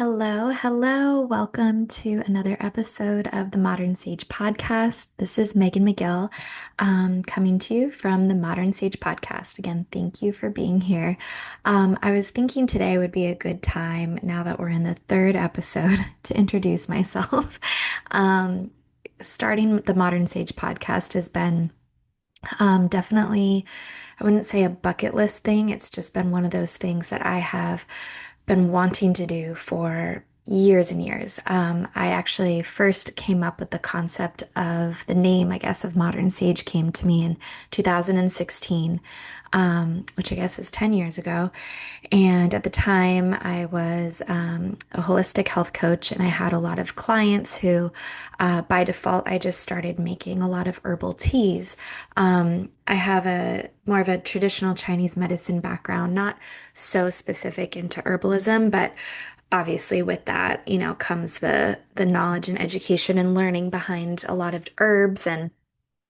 Hello, hello. Welcome to another episode of the Modern Sage Podcast. This is Megan McGill, coming to you from the Modern Sage Podcast. Again, thank you for being here. I was thinking today would be a good time, now that we're in the third episode, to introduce myself. Um, Starting the Modern Sage Podcast has been definitely, I wouldn't say a bucket list thing. It's just been one of those things that I have been wanting to do for years and years. I actually first came up with the concept of the name, I guess, of Modern Sage came to me in 2016, which I guess is 10 years ago. And at the time, I was a holistic health coach, and I had a lot of clients who, by default, I just started making a lot of herbal teas. I have a more of a traditional Chinese medicine background, not so specific into herbalism, but obviously with that, comes the knowledge and education and learning behind a lot of herbs. And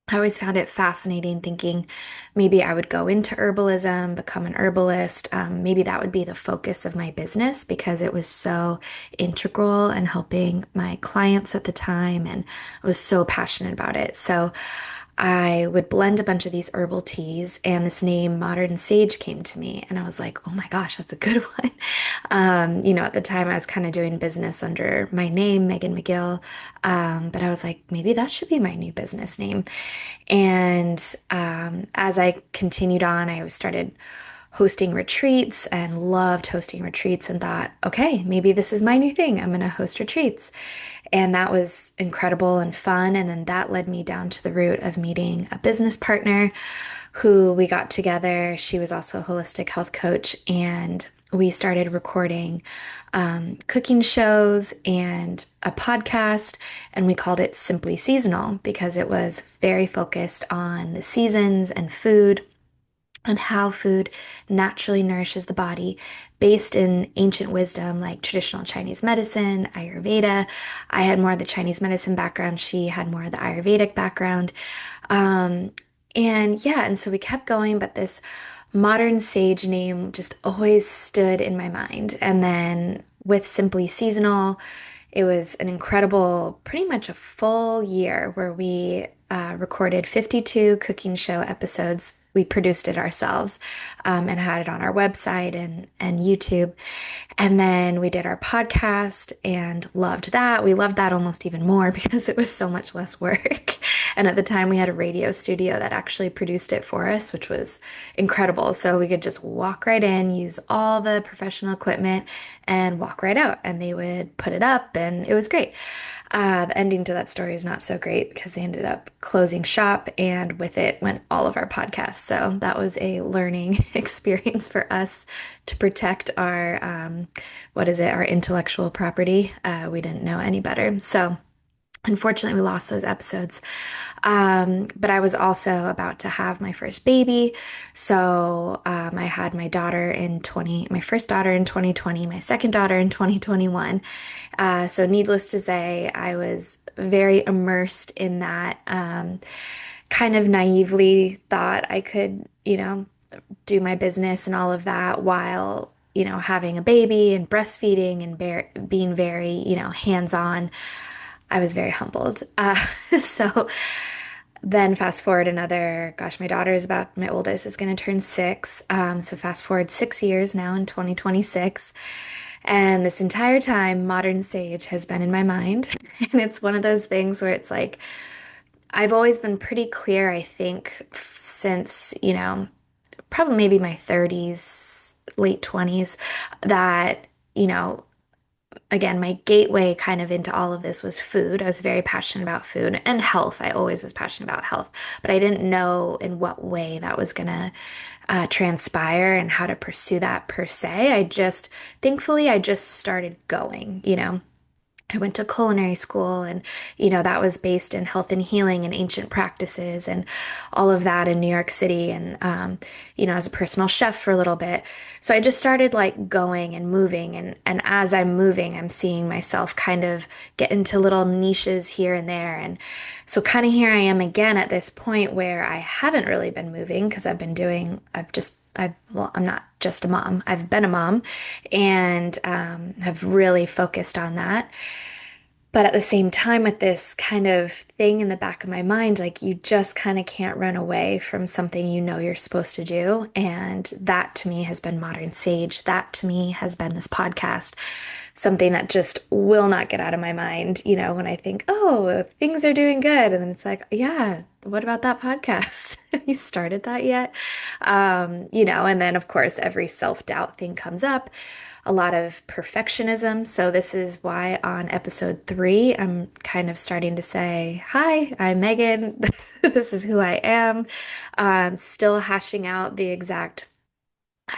I always found it fascinating thinking maybe I would go into herbalism, become an herbalist. Maybe that would be the focus of my business because it was so integral in helping my clients at the time, and I was so passionate about it. So I would blend a bunch of these herbal teas, and this name Modern Sage came to me, and I was like, oh my gosh, that's a good one. At the time I was kind of doing business under my name, Megan McGill, but I was like, maybe that should be my new business name. And as I continued on, I started hosting retreats and loved hosting retreats and thought, okay, maybe this is my new thing. I'm going to host retreats. And that was incredible and fun. And then that led me down to the route of meeting a business partner who we got together. She was also a holistic health coach, and we started recording cooking shows and a podcast, and we called it Simply Seasonal because it was very focused on the seasons and food and how food naturally nourishes the body based in ancient wisdom like traditional Chinese medicine, Ayurveda. I had more of the Chinese medicine background. She had more of the Ayurvedic background. Um, and so we kept going, but this Modern Sage name just always stood in my mind. And then with Simply Seasonal, it was an incredible, pretty much a full year where we recorded 52 cooking show episodes. We produced it ourselves, and had it on our website and YouTube. And then we did our podcast and loved that. We loved that almost even more because it was so much less work. And at the time, we had a radio studio that actually produced it for us, which was incredible. So we could just walk right in, use all the professional equipment, and walk right out. And they would put it up, and it was great. The ending to that story is not so great because they ended up closing shop, and with it went all of our podcasts. So that was a learning experience for us to protect our, our intellectual property. We didn't know any better. So unfortunately, we lost those episodes. But I was also about to have my first baby. So I had my first daughter in 2020, my second daughter in 2021. So needless to say, I was very immersed in that, kind of naively thought I could, do my business and all of that while, having a baby and breastfeeding and being very, hands-on. I was very humbled. So then fast forward my oldest is going to turn 6. So fast forward 6 years now in 2026. And this entire time, Modern Sage has been in my mind. And it's one of those things where it's like, I've always been pretty clear, I think, since, probably maybe my 30s, late 20s, that, again, my gateway kind of into all of this was food. I was very passionate about food and health. I always was passionate about health, but I didn't know in what way that was going to transpire and how to pursue that per se. Thankfully, I just started going. I went to culinary school, and that was based in health and healing and ancient practices and all of that in New York City, and as a personal chef for a little bit. So I just started like going and moving, and as I'm moving, I'm seeing myself kind of get into little niches here and there. And so kind of here I am again at this point where I haven't really been moving because I've I'm not just a mom. I've been a mom and have really focused on that. But at the same time, with this kind of thing in the back of my mind, like you just kind of can't run away from something you know you're supposed to do. And that to me has been Modern Sage. That to me has been this podcast, something that just will not get out of my mind, when I think, oh, things are doing good. And then it's like, yeah, what about that podcast? Have you started that yet? And then of course, every self-doubt thing comes up, a lot of perfectionism. So this is why on episode 3, I'm kind of starting to say, hi, I'm Megan. This is who I am. Still hashing out the exact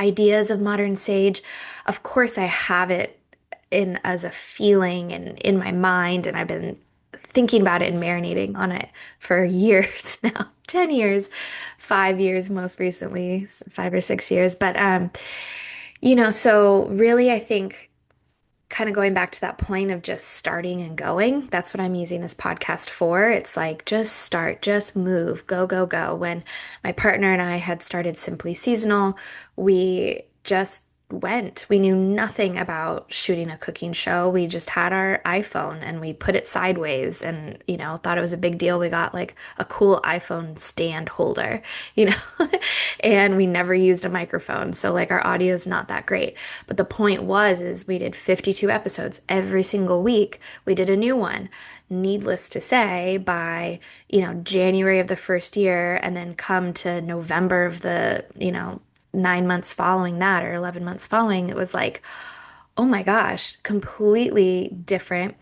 ideas of Modern Sage. Of course, I have it in as a feeling and in my mind, and I've been thinking about it and marinating on it for years now, 10 years, 5 years most recently, 5 or 6 years. But so really I think kind of going back to that point of just starting and going, that's what I'm using this podcast for. It's like just start, just move, go, go, go. When my partner and I had started Simply Seasonal, we just went. We knew nothing about shooting a cooking show. We just had our iPhone and we put it sideways and, thought it was a big deal. We got like a cool iPhone stand holder, you know, and we never used a microphone. So like our audio is not that great. But the point is we did 52 episodes every single week. We did a new one. Needless to say, by, January of the first year and then come to November of the, 9 months following that or 11 months following, it was like, oh my gosh, completely different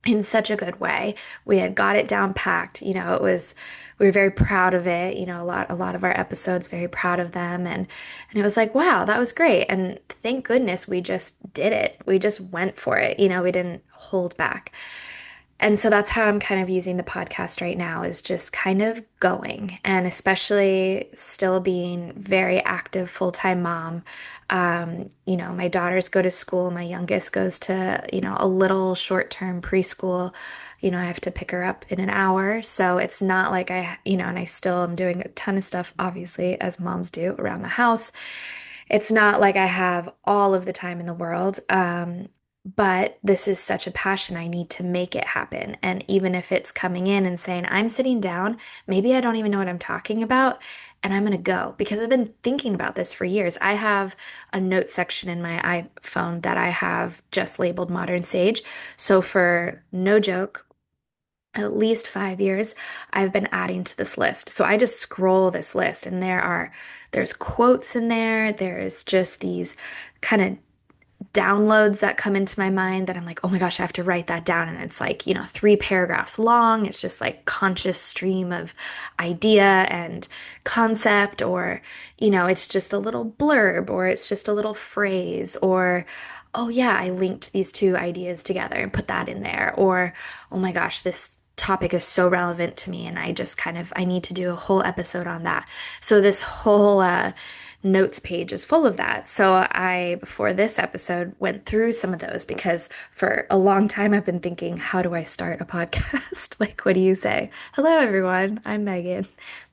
in such a good way. We had got it down packed. We were very proud of it. A lot of our episodes, very proud of them. And it was like, wow, that was great. And thank goodness we just did it. We just went for it. We didn't hold back. And so that's how I'm kind of using the podcast right now is just kind of going and especially still being very active full-time mom. My daughters go to school. My youngest goes to, a little short-term preschool. I have to pick her up in an hour. So it's not like and I still am doing a ton of stuff, obviously, as moms do around the house. It's not like I have all of the time in the world. But this is such a passion. I need to make it happen. And even if it's coming in and saying, I'm sitting down, maybe I don't even know what I'm talking about, and I'm going to go because I've been thinking about this for years. I have a note section in my iPhone that I have just labeled Modern Sage. So for no joke, at least 5 years, I've been adding to this list. So I just scroll this list and there's quotes in there. There's just these kind of downloads that come into my mind that I'm like, oh my gosh, I have to write that down. And it's like, 3 paragraphs long. It's just like conscious stream of idea and concept, or, it's just a little blurb, or it's just a little phrase, or, oh yeah, I linked these two ideas together and put that in there. Or, oh my gosh, this topic is so relevant to me and I need to do a whole episode on that. So this whole notes page is full of that. So I, before this episode, went through some of those because for a long time I've been thinking, how do I start a podcast? Like, what do you say? Hello, everyone. I'm Megan.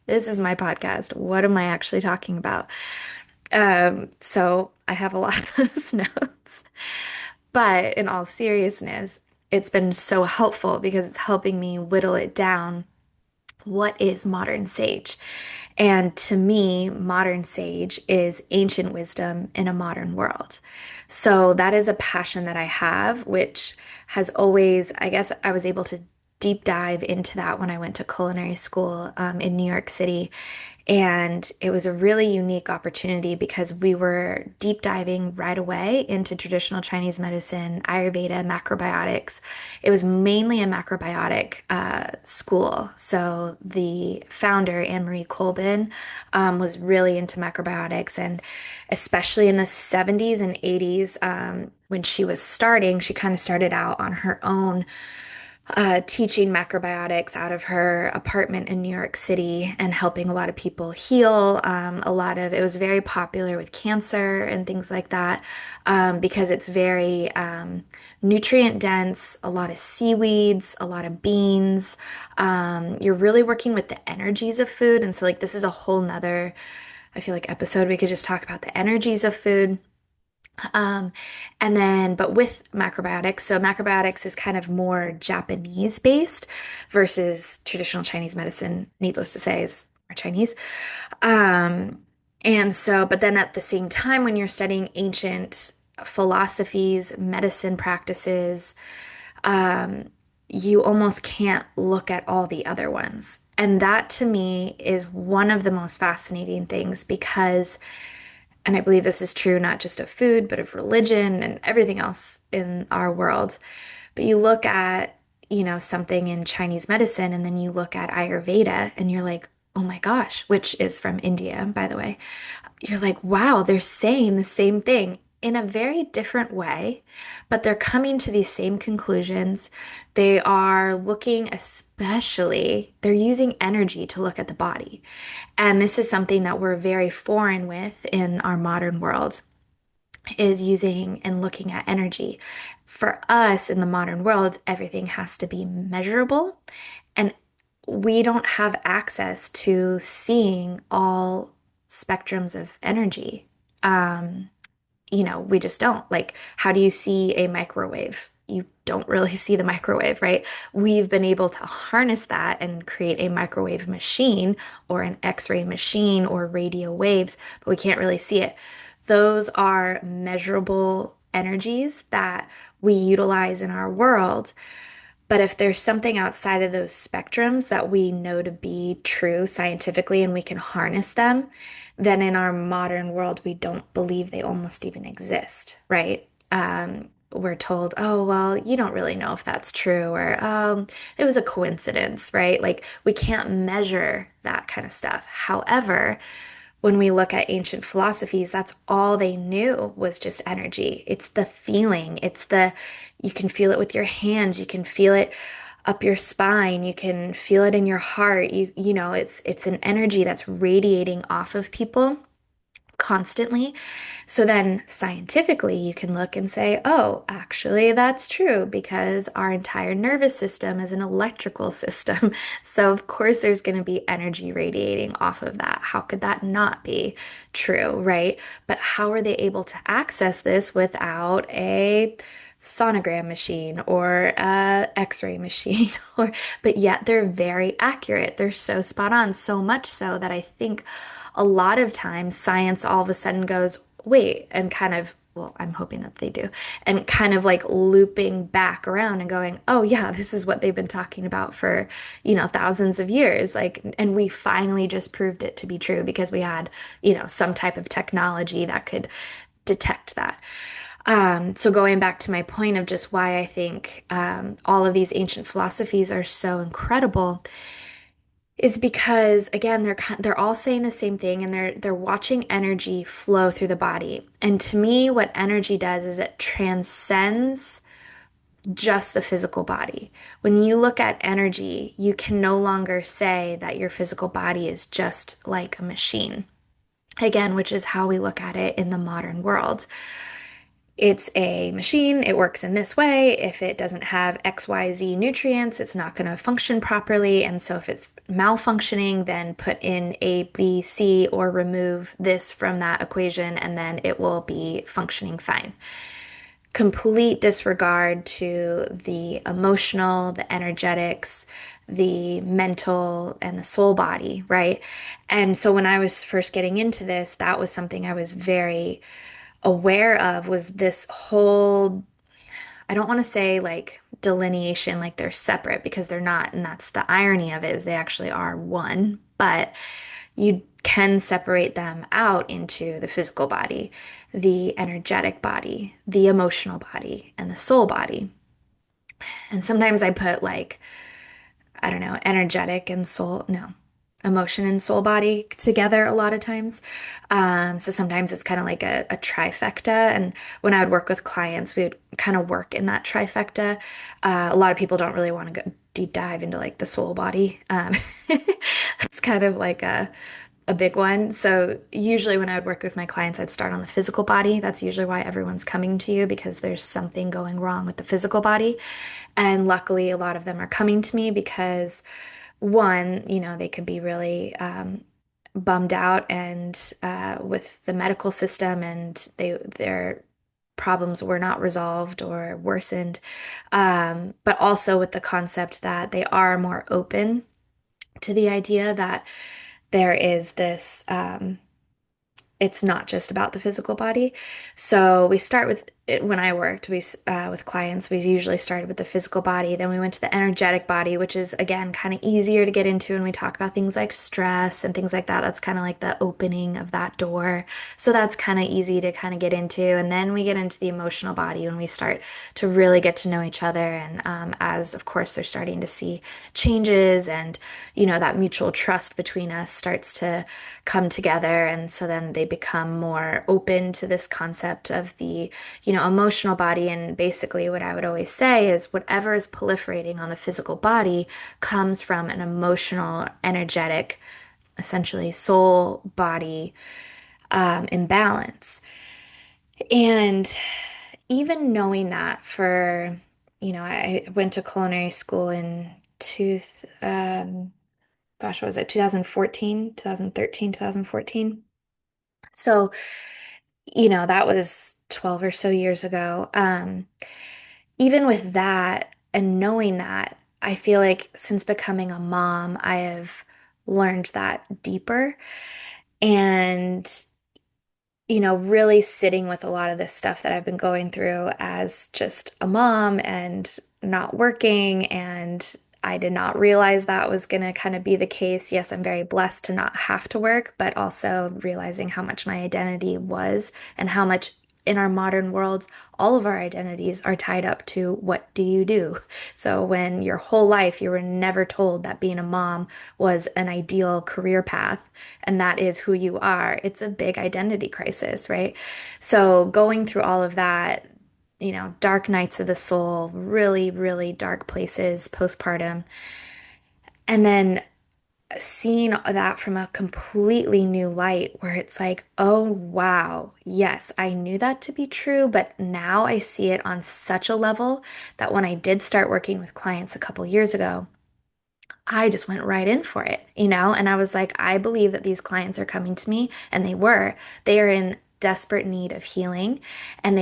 This is my podcast. What am I actually talking about? So I have a lot of those notes. But in all seriousness, it's been so helpful because it's helping me whittle it down. What is modern sage? And to me, modern sage is ancient wisdom in a modern world. So that is a passion that I have, which has always, I guess I was able to deep dive into that when I went to culinary school in New York City. And it was a really unique opportunity because we were deep diving right away into traditional Chinese medicine, Ayurveda, macrobiotics. It was mainly a macrobiotic school. So the founder, Anne Marie Colbin, was really into macrobiotics. And especially in the 70s and 80s, when she was starting, she kind of started out on her own teaching macrobiotics out of her apartment in New York City and helping a lot of people heal. It was very popular with cancer and things like that because it's very nutrient dense, a lot of seaweeds, a lot of beans. You're really working with the energies of food. And so, like, this is a whole nother I feel like episode we could just talk about the energies of food. Um, and then, but with macrobiotics, so macrobiotics is kind of more Japanese based versus traditional Chinese medicine, needless to say, is more Chinese. Um, and so, but then at the same time, when you're studying ancient philosophies, medicine practices, um, you almost can't look at all the other ones. And that to me is one of the most fascinating things because, and I believe this is true not just of food, but of religion and everything else in our world. But you look at, something in Chinese medicine and then you look at Ayurveda and you're like, oh my gosh, which is from India, by the way. You're like, wow, they're saying the same thing in a very different way, but they're coming to these same conclusions. They are looking, especially, they're using energy to look at the body. And this is something that we're very foreign with in our modern world, is using and looking at energy. For us in the modern world, everything has to be measurable, and we don't have access to seeing all spectrums of energy. Um, we just don't. Like, how do you see a microwave? You don't really see the microwave, right? We've been able to harness that and create a microwave machine or an X-ray machine or radio waves, but we can't really see it. Those are measurable energies that we utilize in our world. But if there's something outside of those spectrums that we know to be true scientifically and we can harness them, then in our modern world, we don't believe they almost even exist, right? We're told, oh, well, you don't really know if that's true, or it was a coincidence, right? Like we can't measure that kind of stuff. However, when we look at ancient philosophies, that's all they knew was just energy. It's the feeling. You can feel it with your hands. You can feel it up your spine. You can feel it in your heart. It's an energy that's radiating off of people constantly. So then scientifically, you can look and say, oh, actually, that's true because our entire nervous system is an electrical system. So, of course, there's going to be energy radiating off of that. How could that not be true, right? But how are they able to access this without a sonogram machine or a x-ray machine but yet they're very accurate. They're so spot on, so much so that I think a lot of times science all of a sudden goes, wait, and kind of, well, I'm hoping that they do, and kind of like looping back around and going, oh yeah, this is what they've been talking about for, thousands of years. Like, and we finally just proved it to be true because we had, some type of technology that could detect that. So going back to my point of just why I think all of these ancient philosophies are so incredible is because again they're all saying the same thing and they're watching energy flow through the body. And to me, what energy does is it transcends just the physical body. When you look at energy, you can no longer say that your physical body is just like a machine. Again, which is how we look at it in the modern world. It's a machine. It works in this way. If it doesn't have XYZ nutrients, it's not going to function properly. And so if it's malfunctioning, then put in A, B, C, or remove this from that equation, and then it will be functioning fine. Complete disregard to the emotional, the energetics, the mental, and the soul body, right? And so when I was first getting into this, that was something I was very aware of, was this whole, I don't want to say like delineation, like they're separate because they're not. And that's the irony of it, is they actually are one, but you can separate them out into the physical body, the energetic body, the emotional body, and the soul body. And sometimes I put like, I don't know, energetic and soul, no, emotion and soul body together a lot of times. So sometimes it's kind of like a trifecta. And when I would work with clients, we would kind of work in that trifecta. A lot of people don't really want to go deep dive into like the soul body. It's kind of like a big one. So usually when I would work with my clients, I'd start on the physical body. That's usually why everyone's coming to you, because there's something going wrong with the physical body. And luckily, a lot of them are coming to me because one, they could be really bummed out and with the medical system, and their problems were not resolved or worsened. But also with the concept that they are more open to the idea that there is this. It's not just about the physical body. So we start with it when I worked, with clients, we usually started with the physical body. Then we went to the energetic body, which is again kind of easier to get into when we talk about things like stress and things like that. That's kind of like the opening of that door. So that's kind of easy to kind of get into. And then we get into the emotional body when we start to really get to know each other. And as of course they're starting to see changes and that mutual trust between us starts to come together. And so then they become more open to this concept of the, emotional body. And basically, what I would always say is whatever is proliferating on the physical body comes from an emotional, energetic, essentially soul body imbalance. And even knowing that I went to culinary school in two, gosh, what was it, 2014, 2013, 2014. So, that was 12 or so years ago. Even with that and knowing that, I feel like since becoming a mom, I have learned that deeper. And really sitting with a lot of this stuff that I've been going through as just a mom and not working. And I did not realize that was going to kind of be the case. Yes, I'm very blessed to not have to work, but also realizing how much my identity was and how much in our modern worlds, all of our identities are tied up to what do you do? So when your whole life you were never told that being a mom was an ideal career path, and that is who you are, it's a big identity crisis, right? So going through all of that, dark nights of the soul, really, really dark places postpartum, and then seeing that from a completely new light where it's like, oh, wow, yes, I knew that to be true, but now I see it on such a level that when I did start working with clients a couple years ago, I just went right in for it, and I was like, I believe that these clients are coming to me, and they were. They are in desperate need of healing, and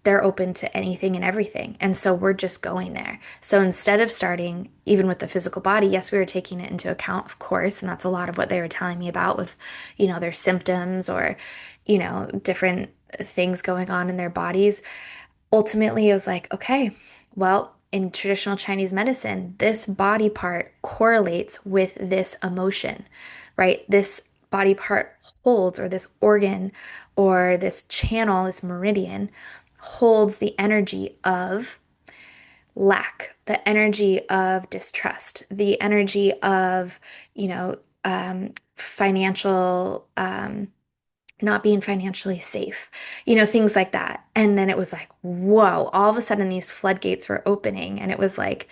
they're open to anything and everything. And so we're just going there. So instead of starting even with the physical body, yes, we were taking it into account, of course, and that's a lot of what they were telling me about with, their symptoms or, different things going on in their bodies. Ultimately, it was like, okay, well, in traditional Chinese medicine, this body part correlates with this emotion, right? This body part holds, or this organ, or this channel, this meridian, holds the energy of lack, the energy of distrust, the energy of, financial, not being financially safe, things like that. And then it was like, whoa, all of a sudden these floodgates were opening, and it was like,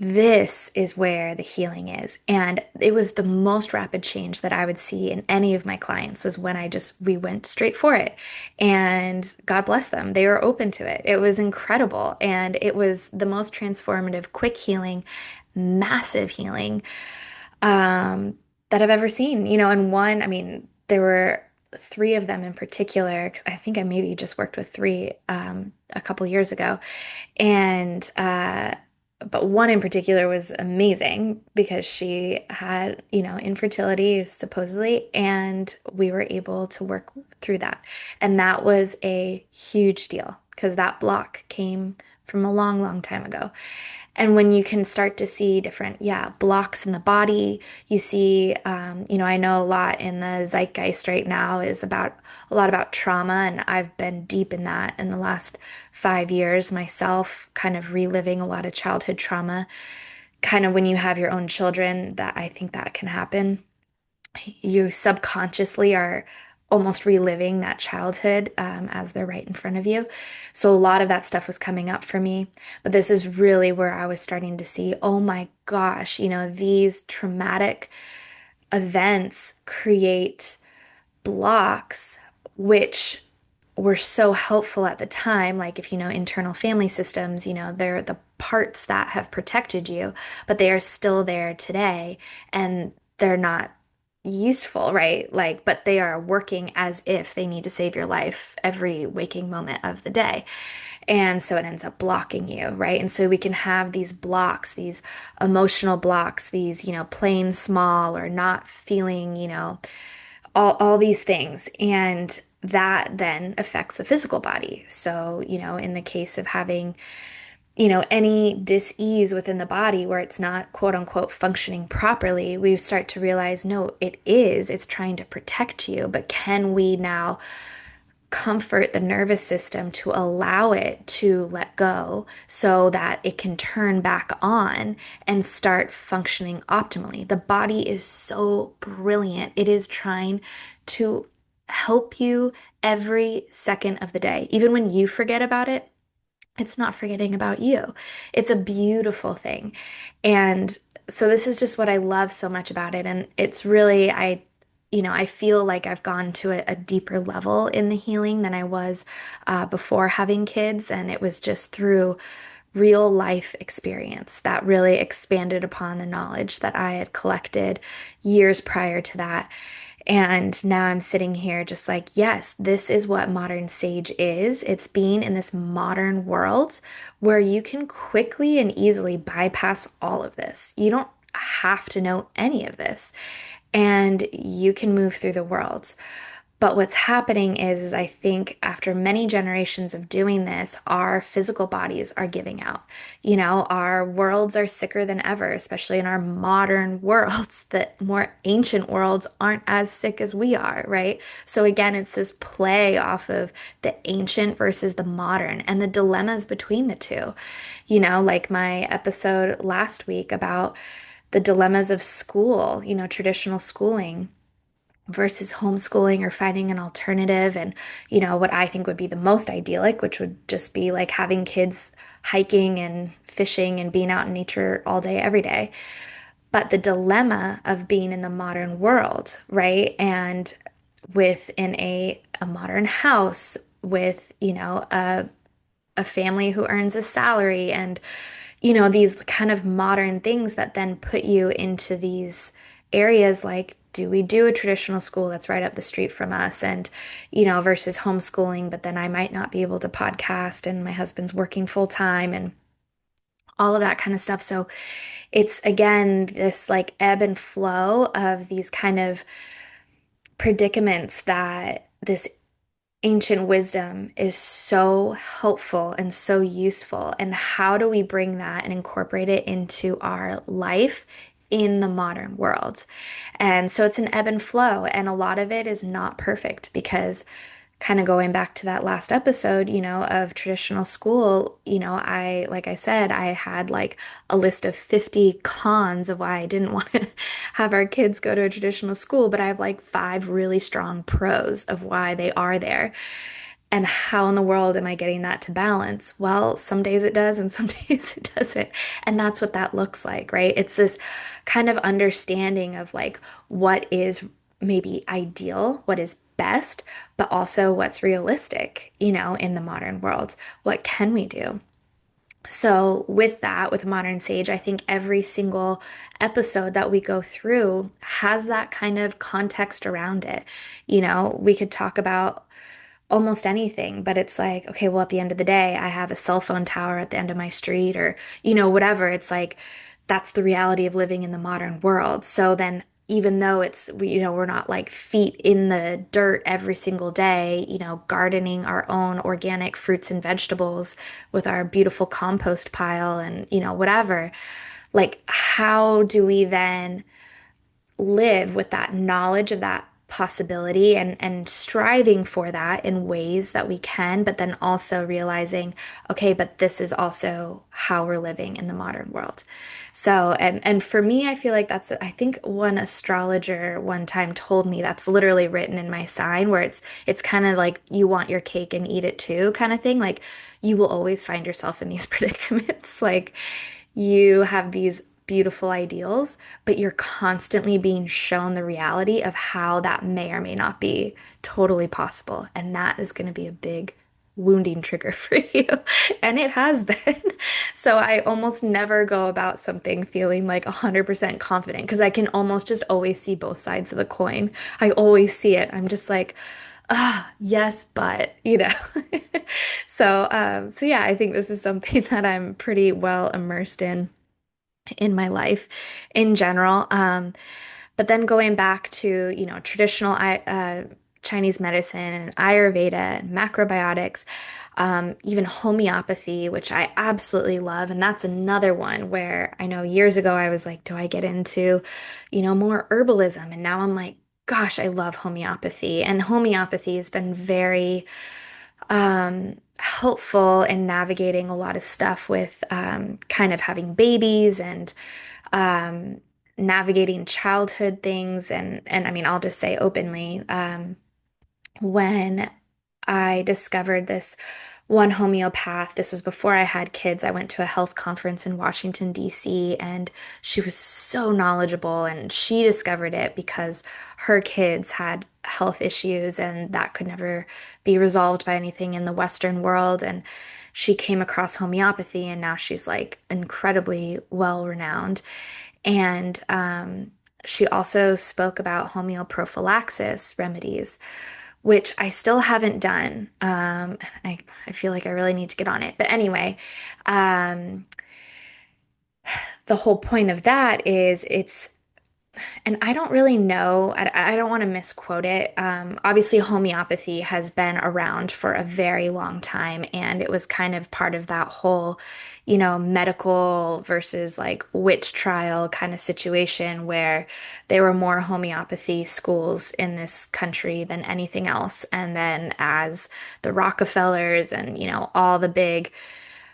this is where the healing is. And it was the most rapid change that I would see in any of my clients was when we went straight for it. And God bless them, they were open to it. It was incredible. And it was the most transformative, quick healing, massive healing that I've ever seen. And one, I mean, there were three of them in particular, 'cause I think I maybe just worked with three a couple years ago. And but one in particular was amazing because she had, infertility supposedly, and we were able to work through that. And that was a huge deal because that block came from a long, long time ago. And when you can start to see different, yeah, blocks in the body, you see, I know a lot in the zeitgeist right now is about a lot about trauma, and I've been deep in that in the last 5 years myself, kind of reliving a lot of childhood trauma. Kind of when you have your own children, that I think that can happen, you subconsciously are almost reliving that childhood as they're right in front of you. So a lot of that stuff was coming up for me. But this is really where I was starting to see, oh my gosh, these traumatic events create blocks, which were so helpful at the time. Like if you know internal family systems, they're the parts that have protected you, but they are still there today, and they're not useful, right? Like, but they are working as if they need to save your life every waking moment of the day. And so it ends up blocking you, right? And so we can have these blocks, these emotional blocks, these, playing small or not feeling, all these things. And that then affects the physical body. So, in the case of having any dis-ease within the body where it's not quote unquote functioning properly, we start to realize, no, it's trying to protect you. But can we now comfort the nervous system to allow it to let go so that it can turn back on and start functioning optimally? The body is so brilliant. It is trying to help you every second of the day. Even when you forget about it, it's not forgetting about you. It's a beautiful thing. And so this is just what I love so much about it. And it's really, I feel like I've gone to a deeper level in the healing than I was before having kids. And it was just through real life experience that really expanded upon the knowledge that I had collected years prior to that. And now I'm sitting here just like, yes, this is what modern sage is. It's being in this modern world where you can quickly and easily bypass all of this. You don't have to know any of this, and you can move through the world. But what's happening is I think after many generations of doing this, our physical bodies are giving out. Our worlds are sicker than ever, especially in our modern worlds. That more ancient worlds aren't as sick as we are, right? So again, it's this play off of the ancient versus the modern and the dilemmas between the two. Like my episode last week about the dilemmas of school, traditional schooling versus homeschooling or finding an alternative, and what I think would be the most idyllic, which would just be like having kids hiking and fishing and being out in nature all day every day. But the dilemma of being in the modern world, right? And within a modern house with a family who earns a salary, and these kind of modern things that then put you into these areas like, do we do a traditional school that's right up the street from us? And, versus homeschooling, but then I might not be able to podcast and my husband's working full time and all of that kind of stuff. So it's again this like ebb and flow of these kind of predicaments that this ancient wisdom is so helpful and so useful. And how do we bring that and incorporate it into our life in the modern world? And so it's an ebb and flow, and a lot of it is not perfect because kind of going back to that last episode, of traditional school, like I said, I had like a list of 50 cons of why I didn't want to have our kids go to a traditional school, but I have like five really strong pros of why they are there. And how in the world am I getting that to balance? Well, some days it does and some days it doesn't. And that's what that looks like, right? It's this kind of understanding of like what is maybe ideal, what is best, but also what's realistic, in the modern world. What can we do? So, with that, with Modern Sage, I think every single episode that we go through has that kind of context around it. We could talk about almost anything, but it's like, okay, well, at the end of the day, I have a cell phone tower at the end of my street, or, whatever. It's like, that's the reality of living in the modern world. So then, even though we're not like feet in the dirt every single day, gardening our own organic fruits and vegetables with our beautiful compost pile and, whatever, like, how do we then live with that knowledge of that possibility and striving for that in ways that we can, but then also realizing, okay, but this is also how we're living in the modern world. So, and for me, I feel like I think one astrologer one time told me that's literally written in my sign, where it's kind of like you want your cake and eat it too kind of thing. Like you will always find yourself in these predicaments. Like you have these beautiful ideals, but you're constantly being shown the reality of how that may or may not be totally possible. And that is going to be a big wounding trigger for you. And it has been. So I almost never go about something feeling like 100% confident because I can almost just always see both sides of the coin. I always see it. I'm just like, yes, but, So yeah, I think this is something that I'm pretty well immersed in my life in general. But then going back to, traditional Chinese medicine and Ayurveda and macrobiotics, even homeopathy, which I absolutely love. And that's another one where I know years ago I was like, do I get into, more herbalism? And now I'm like, gosh, I love homeopathy. And homeopathy has been very helpful in navigating a lot of stuff with kind of having babies and um, navigating childhood things. And I mean, I'll just say openly, when I discovered this one homeopath. This was before I had kids. I went to a health conference in Washington, D.C., and she was so knowledgeable. And she discovered it because her kids had health issues, and that could never be resolved by anything in the Western world. And she came across homeopathy, and now she's like incredibly well renowned. And she also spoke about homeoprophylaxis remedies, which I still haven't done. I feel like I really need to get on it. But anyway, um, the whole point of that is and I don't really know, I don't want to misquote it. Obviously, homeopathy has been around for a very long time, and it was kind of part of that whole, medical versus like witch trial kind of situation where there were more homeopathy schools in this country than anything else. And then as the Rockefellers and, all the big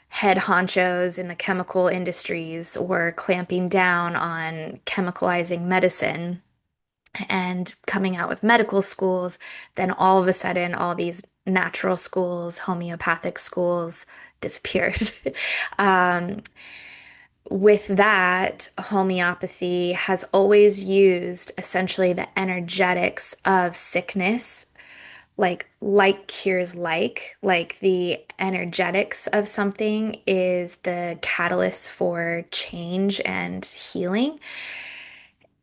head honchos in the chemical industries were clamping down on chemicalizing medicine and coming out with medical schools, then all of a sudden, all these natural schools, homeopathic schools disappeared. um, with that, homeopathy has always used essentially the energetics of sickness, like cures like the energetics of something is the catalyst for change and healing.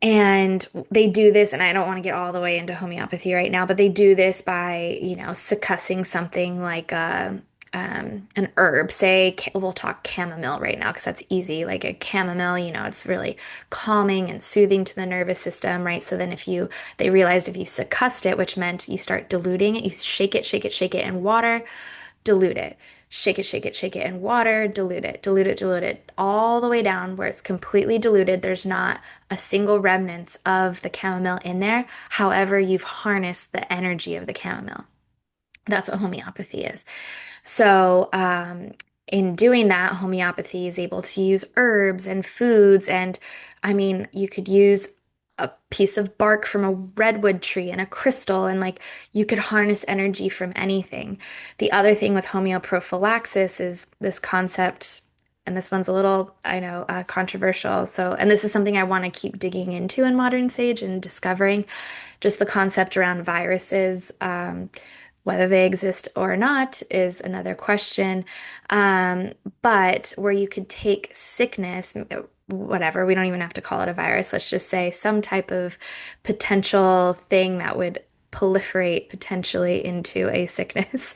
And they do this, and I don't want to get all the way into homeopathy right now, but they do this by, succussing something like an herb. Say, we'll talk chamomile right now because that's easy. Like a chamomile, it's really calming and soothing to the nervous system, right? So then they realized if you succussed it, which meant you start diluting it, you shake it in water, dilute it. Shake it in water, dilute it, all the way down where it's completely diluted. There's not a single remnant of the chamomile in there. However, you've harnessed the energy of the chamomile. That's what homeopathy is. So, in doing that, homeopathy is able to use herbs and foods. And I mean, you could use a piece of bark from a redwood tree and a crystal, and like you could harness energy from anything. The other thing with homeoprophylaxis is this concept, and this one's a little, I know, controversial. So, and this is something I want to keep digging into in Modern Sage and discovering just the concept around viruses. Whether they exist or not is another question. Um, but where you could take sickness, whatever, we don't even have to call it a virus. Let's just say some type of potential thing that would proliferate potentially into a sickness.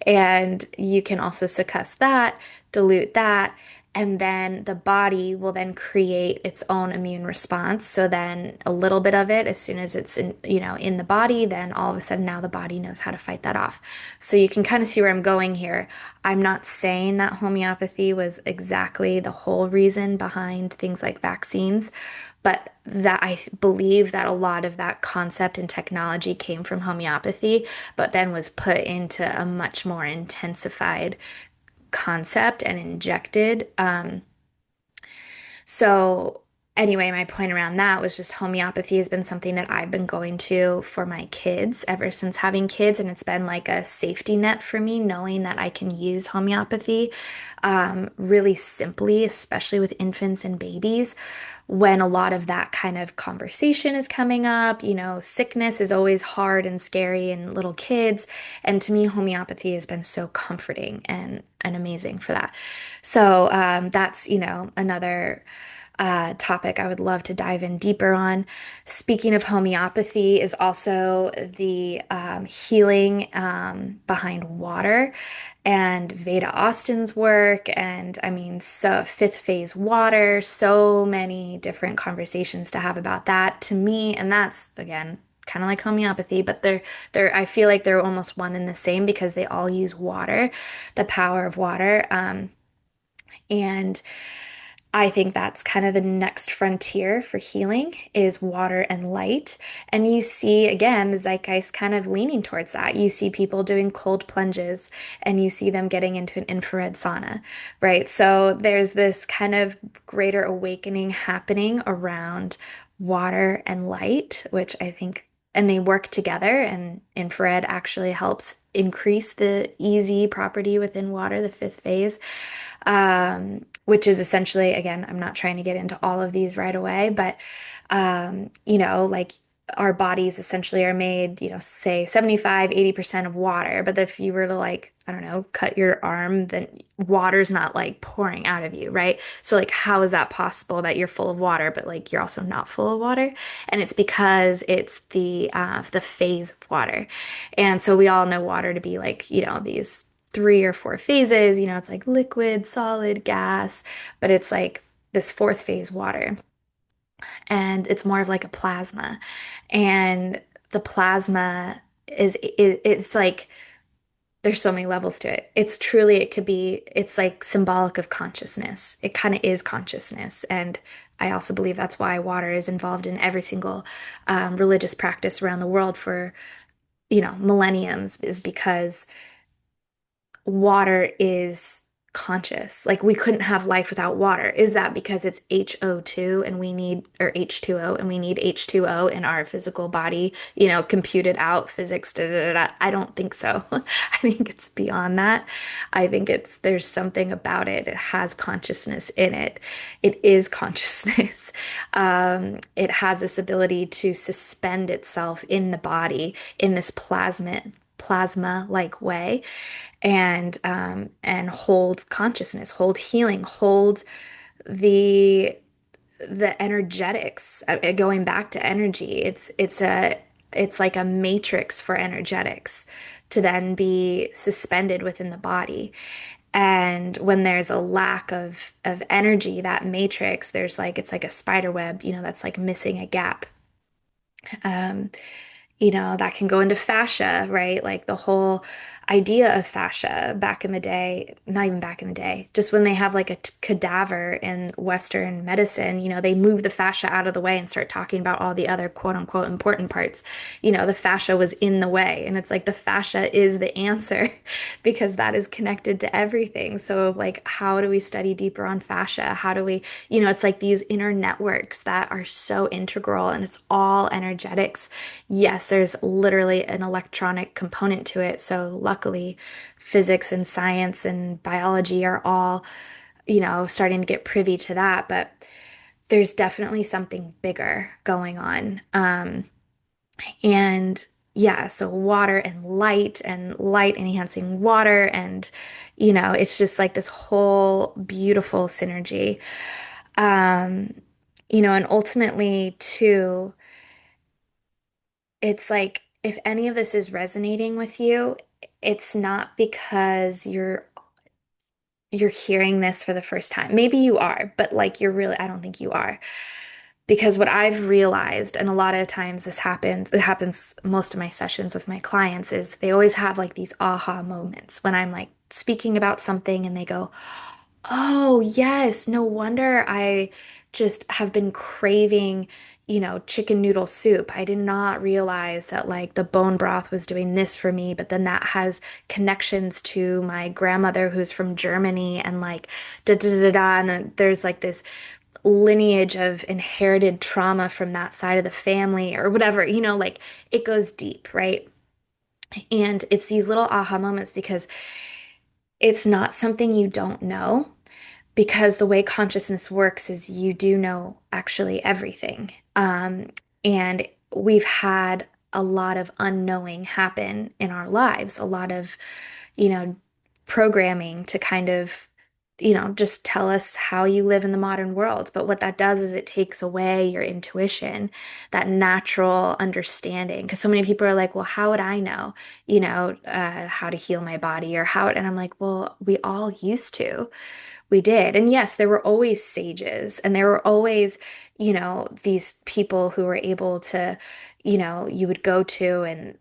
And you can also succuss that, dilute that, and then the body will then create its own immune response. So then a little bit of it, as soon as it's in the body, then all of a sudden now the body knows how to fight that off. So you can kind of see where I'm going here. I'm not saying that homeopathy was exactly the whole reason behind things like vaccines, but that I believe that a lot of that concept and technology came from homeopathy, but then was put into a much more intensified concept and injected. So Anyway, my point around that was just homeopathy has been something that I've been going to for my kids ever since having kids. And it's been like a safety net for me, knowing that I can use homeopathy really simply, especially with infants and babies, when a lot of that kind of conversation is coming up. Sickness is always hard and scary in little kids. And to me, homeopathy has been so comforting and amazing for that. So that's, another topic I would love to dive in deeper on. Speaking of homeopathy, is also the healing behind water and Veda Austin's work. And I mean, so fifth phase water, so many different conversations to have about that to me. And that's again, kind of like homeopathy, but I feel like they're almost one and the same because they all use water, the power of water. And I think that's kind of the next frontier for healing is water and light. And you see, again, the zeitgeist kind of leaning towards that. You see people doing cold plunges and you see them getting into an infrared sauna, right? So there's this kind of greater awakening happening around water and light, which I think, and they work together, and infrared actually helps increase the easy property within water, the fifth phase, which is essentially, again, I'm not trying to get into all of these right away, but like our bodies essentially are made, say 75, 80% of water. But if you were to like, I don't know, cut your arm, then water's not like pouring out of you, right? So like, how is that possible that you're full of water, but like you're also not full of water? And it's because it's the phase of water. And so we all know water to be like, these three or four phases. It's like liquid, solid, gas, but it's like this fourth phase water. And it's more of like a plasma. And the plasma it's like there's so many levels to it. It's truly, it's like symbolic of consciousness. It kind of is consciousness. And I also believe that's why water is involved in every single religious practice around the world for, millenniums, is because water is conscious. Like we couldn't have life without water. Is that because it's HO2 and we need, or H2O and we need H2O in our physical body, computed out physics, da, da, da, da. I don't think so. I think it's beyond that. I think there's something about it. It has consciousness in it. It is consciousness. It has this ability to suspend itself in the body in this plasma-like way, and hold consciousness, hold healing, hold the the energetics. Going back to energy, it's like a matrix for energetics to then be suspended within the body. And when there's a lack of energy, that matrix, it's like a spider web, that's like missing a gap. Um, that can go into fascia, right? Like the whole idea of fascia back in the day, not even back in the day, just when they have like a cadaver in Western medicine, they move the fascia out of the way and start talking about all the other quote unquote important parts. The fascia was in the way. And it's like the fascia is the answer because that is connected to everything. So, like, how do we study deeper on fascia? How do we, it's like these inner networks that are so integral and it's all energetics. Yes, there's literally an electronic component to it. So luckily, physics and science and biology are all, starting to get privy to that. But there's definitely something bigger going on. And yeah, so water and light enhancing water. And, it's just like this whole beautiful synergy. Um, and ultimately, too, it's like if any of this is resonating with you, it's not because you're hearing this for the first time. Maybe you are, but like I don't think you are. Because what I've realized, and a lot of times it happens most of my sessions with my clients, is they always have like these aha moments when I'm like speaking about something and they go, oh, yes, no wonder I just have been craving, chicken noodle soup. I did not realize that like the bone broth was doing this for me, but then that has connections to my grandmother who's from Germany and like da da da da. And then there's like this lineage of inherited trauma from that side of the family or whatever, like it goes deep, right? And it's these little aha moments because it's not something you don't know, because the way consciousness works is you do know actually everything. And we've had a lot of unknowing happen in our lives, a lot of, you know, programming to kind of, just tell us how you live in the modern world. But what that does is it takes away your intuition, that natural understanding. Because so many people are like, well, how would I know, how to heal my body or how, and I'm like, well, we all used to. We did. And yes, there were always sages and there were always, these people who were able to, you would go to and,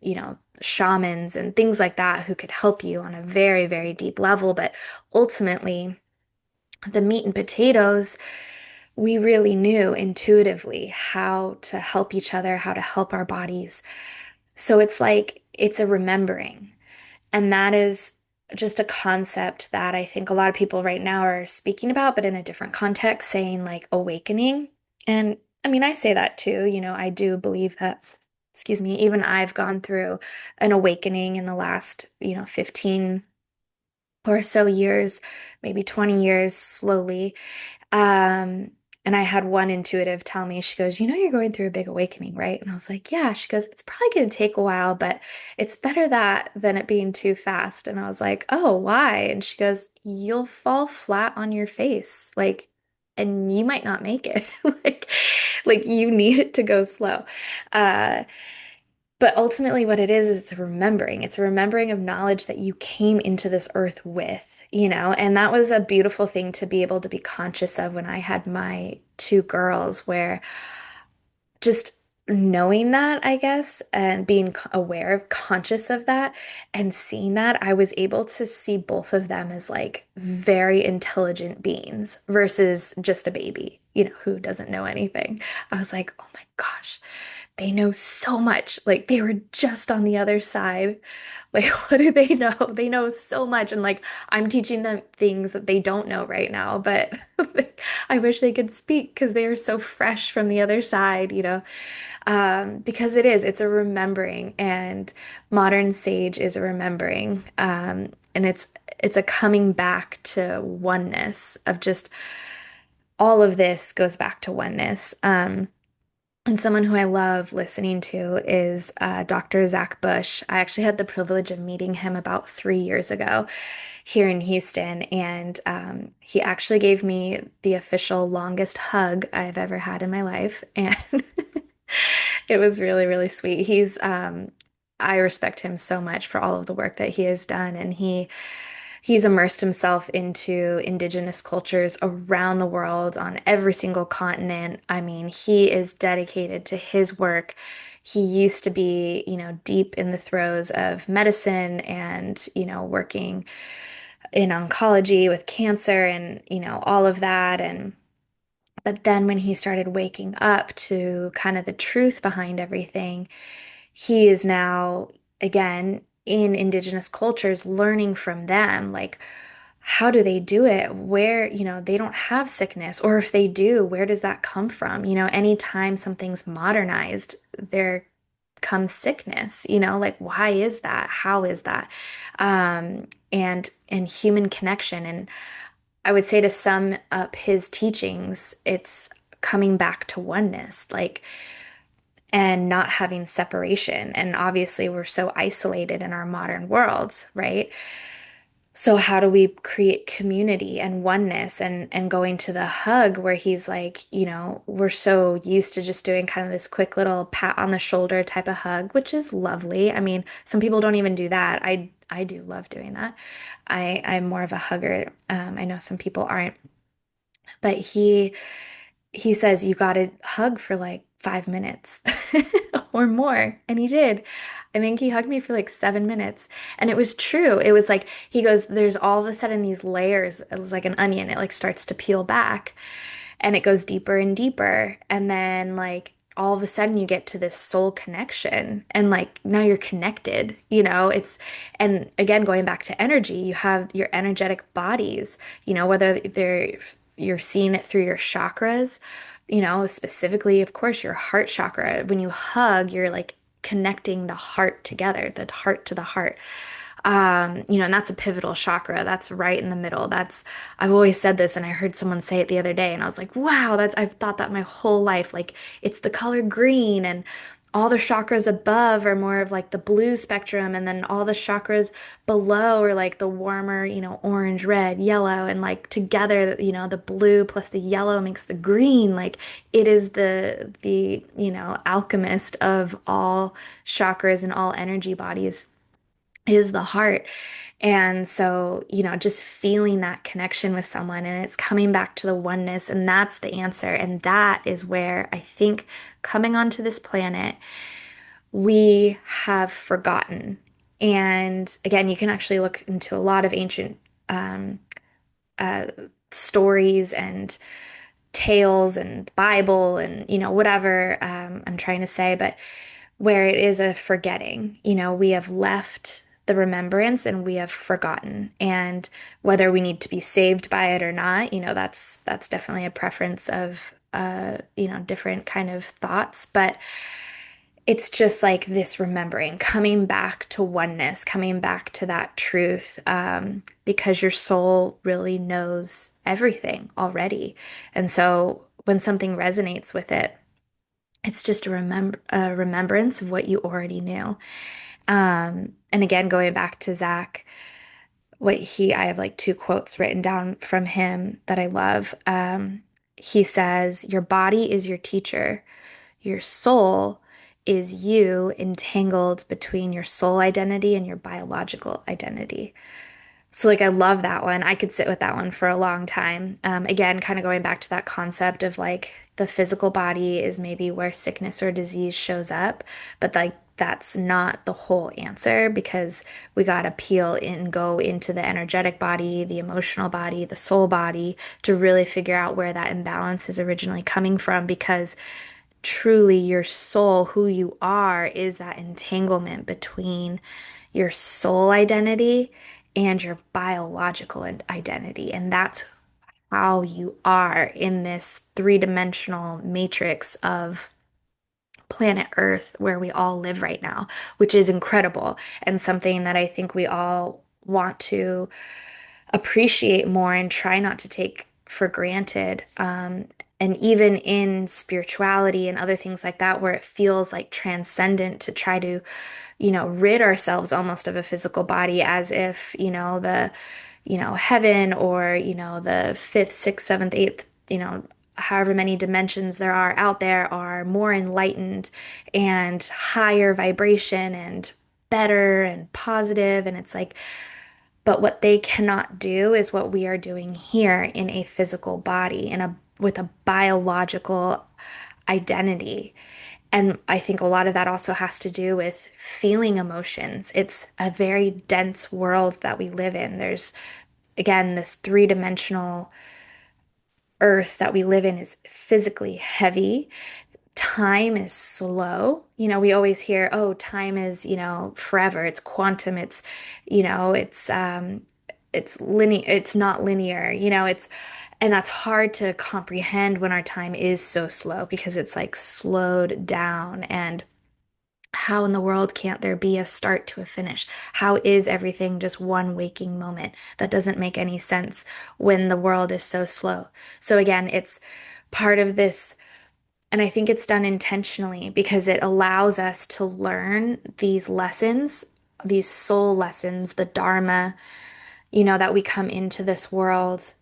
shamans and things like that who could help you on a very, very deep level. But ultimately, the meat and potatoes, we really knew intuitively how to help each other, how to help our bodies. So it's like, it's a remembering. And that is just a concept that I think a lot of people right now are speaking about, but in a different context, saying like awakening. And I mean, I say that too. I do believe that, excuse me, even I've gone through an awakening in the last, 15 or so years, maybe 20 years slowly. Um, and I had one intuitive tell me, she goes, you're going through a big awakening, right? And I was like, yeah. She goes, it's probably going to take a while, but it's better that than it being too fast. And I was like, oh, why? And she goes, you'll fall flat on your face, like, and you might not make it. like you need it to go slow. Uh, but ultimately, what it is it's a remembering. It's a remembering of knowledge that you came into this earth with, and that was a beautiful thing to be able to be conscious of when I had my two girls, where just knowing that, I guess, and being aware of, conscious of that, and seeing that, I was able to see both of them as like very intelligent beings versus just a baby, who doesn't know anything. I was like, oh my gosh, they know so much. Like they were just on the other side. Like, what do they know? They know so much. And like, I'm teaching them things that they don't know right now, but I wish they could speak because they are so fresh from the other side, because it's a remembering, and modern sage is a remembering. And it's a coming back to oneness of just all of this goes back to oneness. And someone who I love listening to is Dr. Zach Bush. I actually had the privilege of meeting him about 3 years ago here in Houston, and he actually gave me the official longest hug I've ever had in my life, and it was really, really sweet. I respect him so much for all of the work that he has done, and he's immersed himself into indigenous cultures around the world on every single continent. I mean, he is dedicated to his work. He used to be, deep in the throes of medicine and, working in oncology with cancer and, all of that. But then when he started waking up to kind of the truth behind everything, he is now, again, in indigenous cultures, learning from them, like, how do they do it? Where, they don't have sickness, or if they do, where does that come from? Anytime something's modernized, there comes sickness, like why is that? How is that? And human connection. And I would say, to sum up his teachings, it's coming back to oneness, like, and not having separation. And obviously, we're so isolated in our modern world, right? So how do we create community and oneness, and going to the hug where he's like, we're so used to just doing kind of this quick little pat on the shoulder type of hug, which is lovely. I mean, some people don't even do that. I do love doing that. I'm more of a hugger. I know some people aren't, but he says you got to hug for like 5 minutes or more. And he did. I think he hugged me for like 7 minutes. And it was true. It was like, he goes, there's all of a sudden these layers. It was like an onion. It like starts to peel back and it goes deeper and deeper. And then like all of a sudden you get to this soul connection, and like now you're connected, and again, going back to energy, you have your energetic bodies, whether they're you're seeing it through your chakras, specifically, of course, your heart chakra. When you hug, you're like connecting the heart together, the heart to the heart. And that's a pivotal chakra. That's right in the middle. I've always said this, and I heard someone say it the other day, and I was like, wow, I've thought that my whole life. Like, it's the color green, and all the chakras above are more of like the blue spectrum, and then all the chakras below are like the warmer, orange, red, yellow, and like together, the blue plus the yellow makes the green. Like, it is the alchemist of all chakras and all energy bodies is the heart. And so, just feeling that connection with someone and it's coming back to the oneness, and that's the answer. And that is where I think coming onto this planet, we have forgotten. And again, you can actually look into a lot of ancient um, uh, stories and tales and Bible and, whatever I'm trying to say, but where it is a forgetting. We have left the remembrance and we have forgotten. And whether we need to be saved by it or not, that's definitely a preference of different kind of thoughts. But it's just like this remembering, coming back to oneness, coming back to that truth, because your soul really knows everything already. And so when something resonates with it, it's just a remembrance of what you already knew. And again, going back to Zach, I have like two quotes written down from him that I love. He says, "Your body is your teacher. Your soul is you entangled between your soul identity and your biological identity." So, like, I love that one. I could sit with that one for a long time. Again, kind of going back to that concept of like the physical body is maybe where sickness or disease shows up, but like that's not the whole answer because we got to peel and go into the energetic body, the emotional body, the soul body to really figure out where that imbalance is originally coming from because truly your soul, who you are, is that entanglement between your soul identity and your biological identity. And that's how you are in this three-dimensional matrix of planet Earth where we all live right now, which is incredible and something that I think we all want to appreciate more and try not to take for granted. And even in spirituality and other things like that, where it feels like transcendent to try to, rid ourselves almost of a physical body as if, heaven or, the fifth, sixth, seventh, eighth, however many dimensions there are out there are more enlightened and higher vibration and better and positive. And it's like, but what they cannot do is what we are doing here in a physical body, in a with a biological identity. And I think a lot of that also has to do with feeling emotions. It's a very dense world that we live in. There's, again, this three-dimensional earth that we live in is physically heavy. Time is slow. We always hear, oh, time is, forever. It's quantum. It's linear, it's not linear, and that's hard to comprehend when our time is so slow because it's like slowed down. And how in the world can't there be a start to a finish? How is everything just one waking moment? That doesn't make any sense when the world is so slow. So again, it's part of this, and I think it's done intentionally because it allows us to learn these lessons, these soul lessons, the Dharma, that we come into this world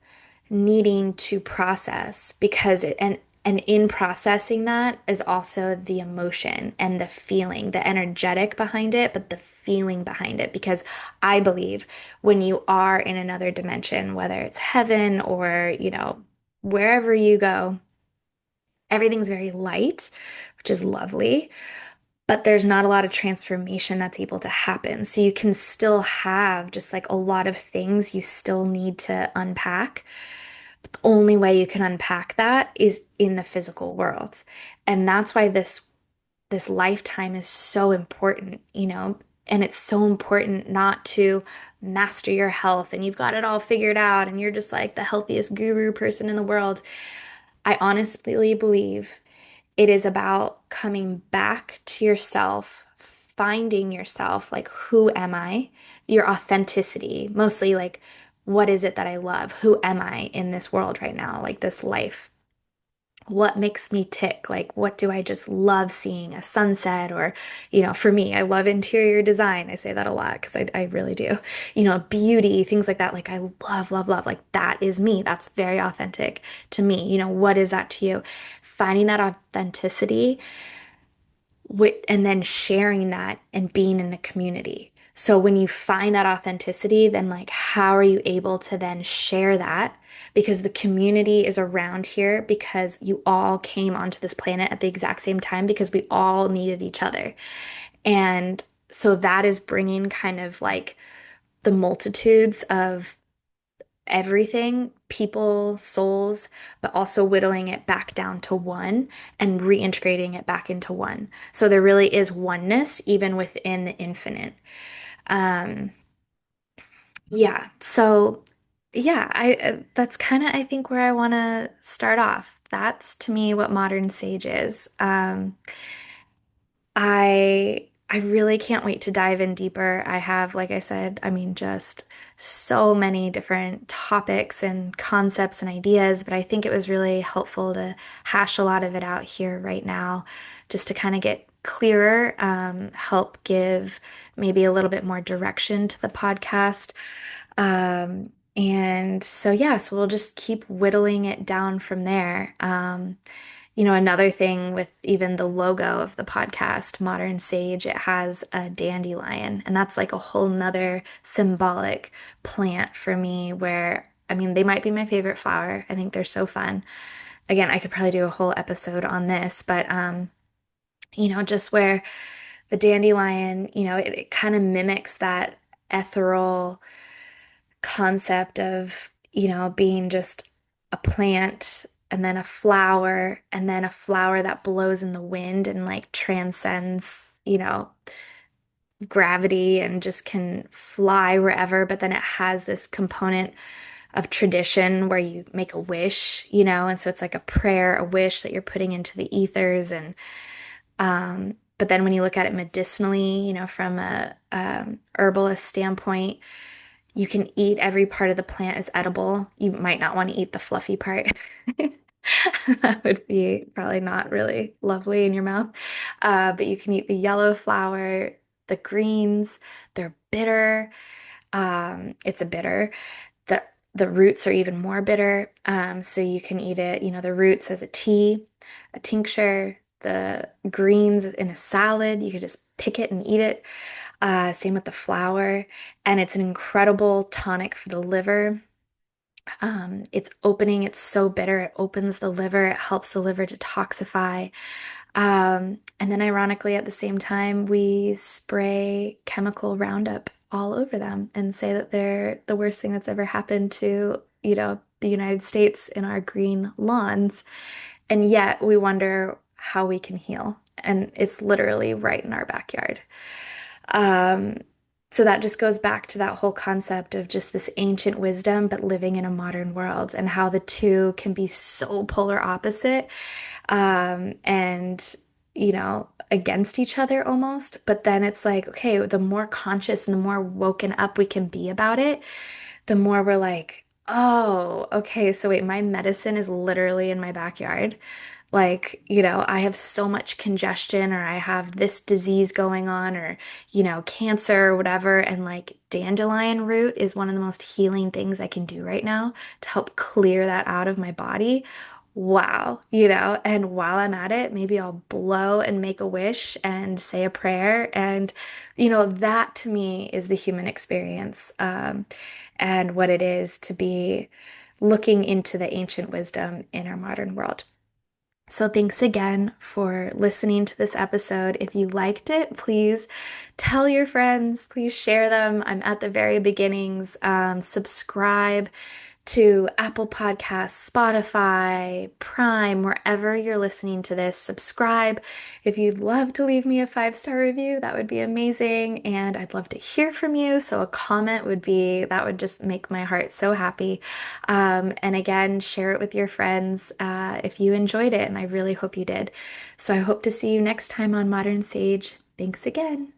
needing to process because and in processing that is also the emotion and the feeling, the energetic behind it, but the feeling behind it. Because I believe when you are in another dimension, whether it's heaven or, wherever you go, everything's very light, which is lovely, but there's not a lot of transformation that's able to happen. So you can still have just like a lot of things you still need to unpack. But the only way you can unpack that is in the physical world. And that's why this lifetime is so important, And it's so important not to master your health and you've got it all figured out and you're just like the healthiest guru person in the world. I honestly believe it is about coming back to yourself, finding yourself, like, who am I? Your authenticity, mostly like, what is it that I love? Who am I in this world right now? Like this life. What makes me tick? Like, what do I just love seeing? A sunset, or, for me, I love interior design. I say that a lot because I really do. Beauty, things like that. Like, I love, love, love. Like, that is me. That's very authentic to me. What is that to you? Finding that authenticity and then sharing that and being in a community. So when you find that authenticity, then like how are you able to then share that? Because the community is around here because you all came onto this planet at the exact same time because we all needed each other. And so that is bringing kind of like the multitudes of everything, people, souls, but also whittling it back down to one and reintegrating it back into one. So there really is oneness even within the infinite. Um, yeah. So yeah, I that's kind of I think where I want to start off. That's to me what modern sage is. I really can't wait to dive in deeper. I have, like I said, I mean, just so many different topics and concepts and ideas, but I think it was really helpful to hash a lot of it out here right now, just to kind of get clearer, help give maybe a little bit more direction to the podcast. And so, yeah, so we'll just keep whittling it down from there. Another thing with even the logo of the podcast, Modern Sage, it has a dandelion, and that's like a whole nother symbolic plant for me where, I mean, they might be my favorite flower. I think they're so fun. Again, I could probably do a whole episode on this, but just where the dandelion, it kind of mimics that ethereal concept of, being just a plant and then a flower and then a flower that blows in the wind and like transcends, gravity and just can fly wherever. But then it has this component of tradition where you make a wish, and so it's like a prayer, a wish that you're putting into the ethers. And but then when you look at it medicinally, from a herbalist standpoint, you can eat every part of the plant is edible. You might not want to eat the fluffy part. That would be probably not really lovely in your mouth. But you can eat the yellow flower, the greens, they're bitter. It's a bitter. The the roots are even more bitter. So you can eat it, the roots as a tea, a tincture, the greens in a salad. You could just pick it and eat it. Same with the flower. And it's an incredible tonic for the liver. It's so bitter, it opens the liver, it helps the liver detoxify. And then ironically, at the same time, we spray chemical Roundup all over them and say that they're the worst thing that's ever happened to, the United States in our green lawns. And yet we wonder how we can heal. And it's literally right in our backyard. Um, so that just goes back to that whole concept of just this ancient wisdom, but living in a modern world and how the two can be so polar opposite, and, against each other almost. But then it's like, okay, the more conscious and the more woken up we can be about it, the more we're like, oh, okay, so wait, my medicine is literally in my backyard. Like, I have so much congestion, or I have this disease going on, or, cancer or whatever. And like dandelion root is one of the most healing things I can do right now to help clear that out of my body. Wow, and while I'm at it, maybe I'll blow and make a wish and say a prayer. And, that to me is the human experience, and what it is to be looking into the ancient wisdom in our modern world. So, thanks again for listening to this episode. If you liked it, please tell your friends, please share them. I'm at the very beginnings. Subscribe to Apple Podcasts, Spotify, Prime, wherever you're listening to this. Subscribe. If you'd love to leave me a 5-star review, that would be amazing. And I'd love to hear from you. So a comment that would just make my heart so happy. And again, share it with your friends if you enjoyed it. And I really hope you did. So I hope to see you next time on Modern Sage. Thanks again.